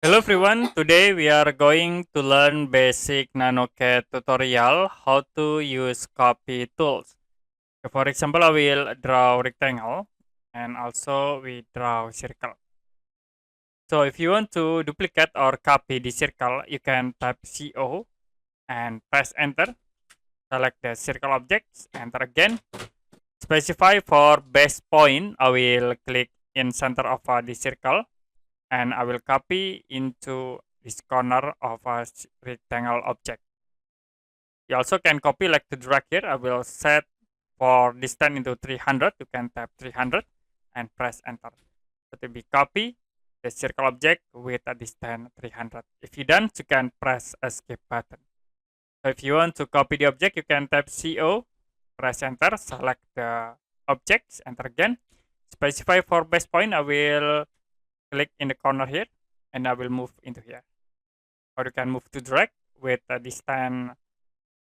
Hello everyone, today we are going to learn basic NanoCAD tutorial how to use copy tools. So for example, I will draw rectangle and also we draw circle. So if you want to duplicate or copy the circle, you can type CO and press enter. Select the circle objects, enter again. Specify for base point, I will click in center of the circle and I will copy into this corner of a rectangle object. You also can copy like to drag here. I will set for distance into 300. You can tap 300 and press enter. So to be copy the circle object with a distance 300. If you done, you can press escape button. So if you want to copy the object, you can tap CO, press enter, select the objects, enter again. Specify for base point, I will click in the corner here and I will move into here. Or you can move to drag with a distance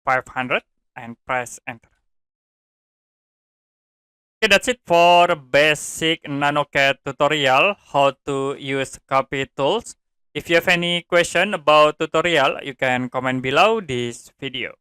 500 and press enter. Okay, that's it for basic NanoCAD tutorial how to use copy tools. If you have any question about tutorial, you can comment below this video.